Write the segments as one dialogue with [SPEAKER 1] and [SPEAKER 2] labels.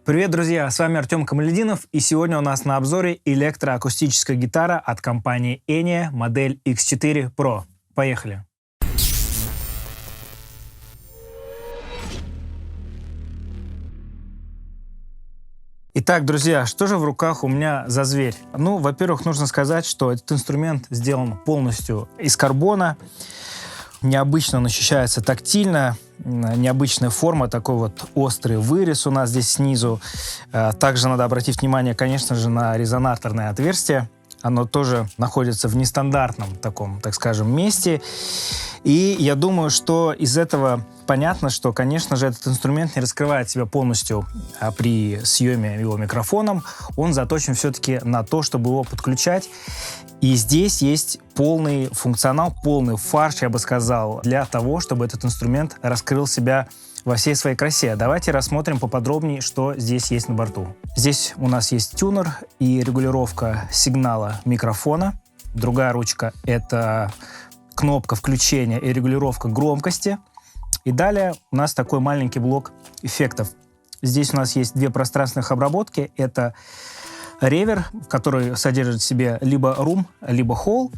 [SPEAKER 1] Привет, друзья! С вами Артем Камалединов, и сегодня у нас на обзоре электроакустическая гитара от компании Enya, модель X4 Pro. Поехали! Итак, друзья, что же в руках у меня за зверь? Ну, во-первых, нужно сказать, что этот инструмент сделан полностью из карбона. Необычно он ощущается тактильно, необычная форма, такой вот острый вырез у нас здесь снизу. Также надо обратить внимание, конечно же, на резонаторное отверстие. Оно тоже находится в нестандартном таком, так скажем, месте. И я думаю, что из этого понятно, что, конечно же, этот инструмент не раскрывает себя полностью при съеме его микрофоном. Он заточен все-таки на то, чтобы его подключать. И здесь есть полный функционал, полный фарш, я бы сказал, для того, чтобы этот инструмент раскрыл себя во всей своей красе. Давайте рассмотрим поподробнее, что здесь есть на борту. Здесь у нас есть тюнер и регулировка сигнала микрофона. Другая ручка — это кнопка включения и регулировка громкости. И далее у нас такой маленький блок эффектов. Здесь у нас есть две пространственных обработки. Это ревер, который содержит в себе либо рум, либо холл.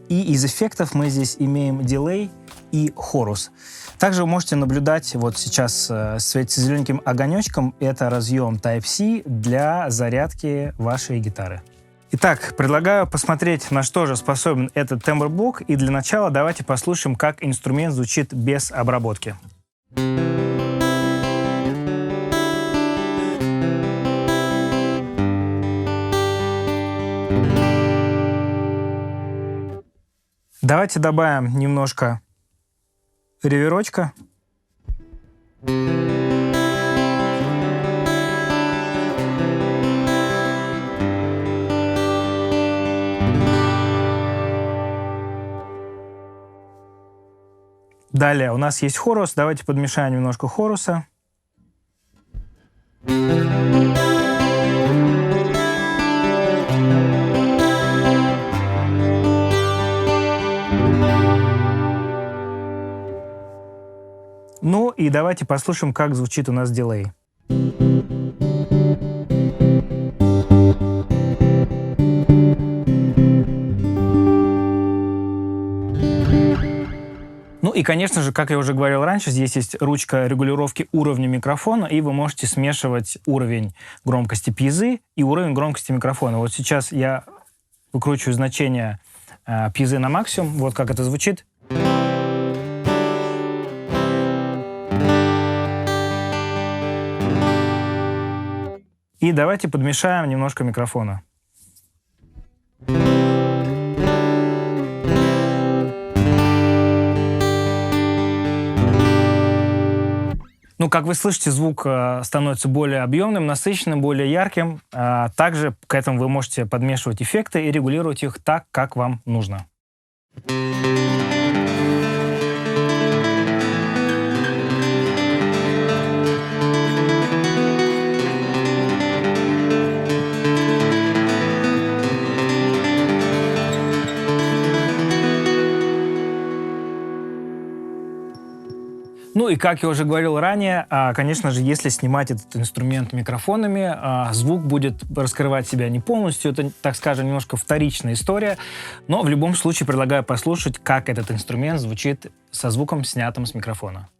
[SPEAKER 1] И из эффектов мы здесь имеем дилей и хорус. Также вы можете наблюдать, вот сейчас светится зелененьким огонечком, это разъем Type-C для зарядки вашей гитары. Итак, предлагаю посмотреть, на что же способен этот тембр-блок. И для начала давайте послушаем, как инструмент звучит без обработки. Давайте добавим немножко реверочка. Далее у нас есть хорус. Давайте подмешаем немножко хоруса. Ну и давайте послушаем, как звучит у нас дилей. Ну и, конечно же, как я уже говорил раньше, здесь есть ручка регулировки уровня микрофона, и вы можете смешивать уровень громкости пьезы и уровень громкости микрофона. Вот сейчас я выкручиваю значение пьезы на максимум. Вот как это звучит. И давайте подмешаем немножко микрофона. Ну, как вы слышите, звук становится более объемным, насыщенным, более ярким. Также к этому вы можете подмешивать эффекты и регулировать их так, как вам нужно. Ну и, как я уже говорил ранее, конечно же, если снимать этот инструмент микрофонами, звук будет раскрывать себя не полностью. Это, так скажем, немножко вторичная история. Но в любом случае предлагаю послушать, как этот инструмент звучит со звуком, снятым с микрофона.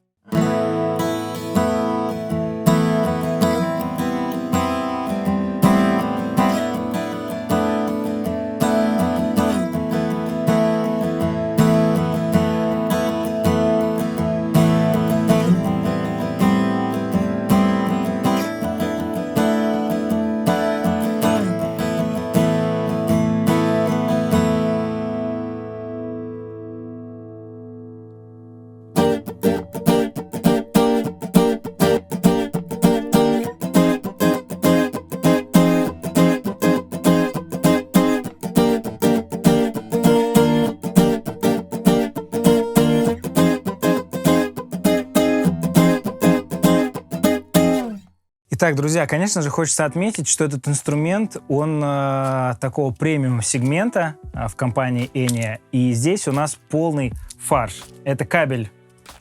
[SPEAKER 1] Итак, друзья, конечно же, хочется отметить, что этот инструмент, он такого премиум-сегмента в компании Enya. И здесь у нас полный фарш. Это кабель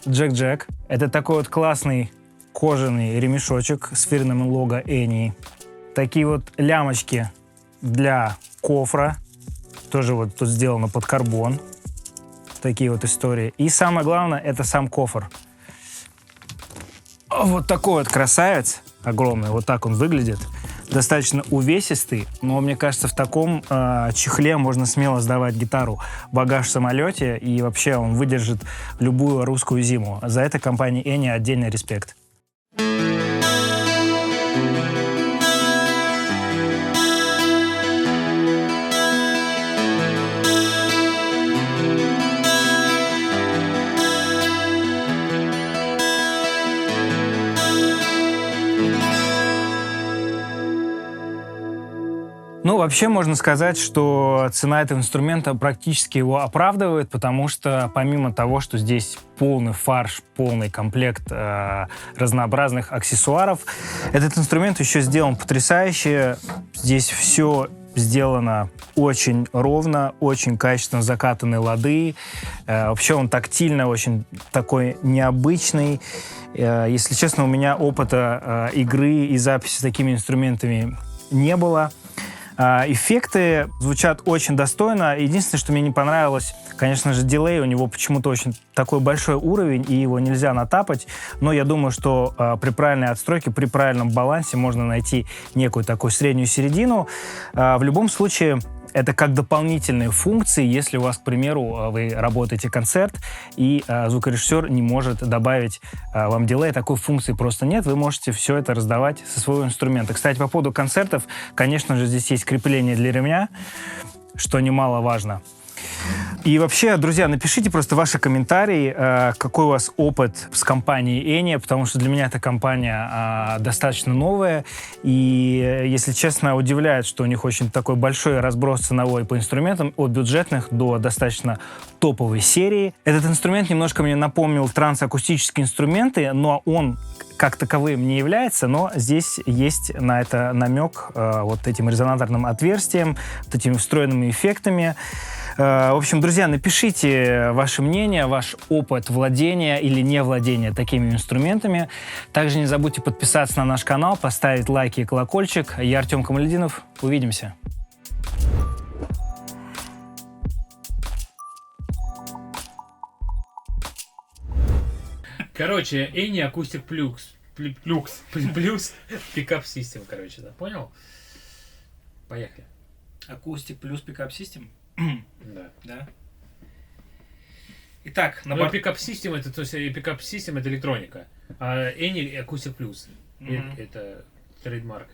[SPEAKER 1] джек-джек. Это такой вот классный кожаный ремешочек с фирменным лого Eni. Такие вот лямочки для кофра. Тоже вот тут сделано под карбон. Такие вот истории. И самое главное, это сам кофр. Вот такой вот красавец огромный. Вот так он выглядит. Достаточно увесистый, но мне кажется, в таком чехле можно смело сдавать гитару в багаж в самолете, и вообще он выдержит любую русскую зиму. За это компании Eni отдельный респект. Ну, вообще можно сказать, что цена этого инструмента практически его оправдывает, потому что помимо того, что здесь полный фарш, полный комплект разнообразных аксессуаров, этот инструмент еще сделан потрясающе. Здесь все сделано очень ровно, очень качественно закатаны лады. Вообще он тактильно очень такой необычный. Если честно, у меня опыта игры и записи с такими инструментами не было. Эффекты звучат очень достойно. Единственное, что мне не понравилось, конечно же, дилей. У него почему-то очень такой большой уровень, и его нельзя натапать. Но я думаю, что при правильной отстройке, при правильном балансе можно найти некую такую среднюю середину. В любом случае, это как дополнительные функции, если у вас, к примеру, вы работаете концерт, и звукорежиссер не может добавить вам дилей, такой функции просто нет, вы можете все это раздавать со своего инструмента. Кстати, по поводу концертов, конечно же, здесь есть крепление для ремня, что немаловажно. И вообще, друзья, напишите просто ваши комментарии, какой у вас опыт с компанией Eni, потому что для меня эта компания достаточно новая, и, если честно, удивляет, что у них очень такой большой разброс ценовой по инструментам, от бюджетных до достаточно топовой серии. Этот инструмент немножко мне напомнил трансакустические инструменты, но он как таковым не является, но здесь есть на это намек вот этим резонаторным отверстием, вот этими встроенными эффектами. В общем, друзья, напишите ваше мнение, ваш опыт владения или не владения такими инструментами. Также не забудьте подписаться на наш канал, поставить лайки и колокольчик. Я Артем Камалетдинов. Увидимся.
[SPEAKER 2] Короче, Eni Acoustic Plus Pickup System, короче, да, понял? Поехали.
[SPEAKER 1] Acoustic плюс Pickup System?
[SPEAKER 2] Да.
[SPEAKER 1] Итак,
[SPEAKER 2] Ну, Pickup System это, то есть, Pickup System это электроника, а Eni Acoustic Plus это трейдмарк.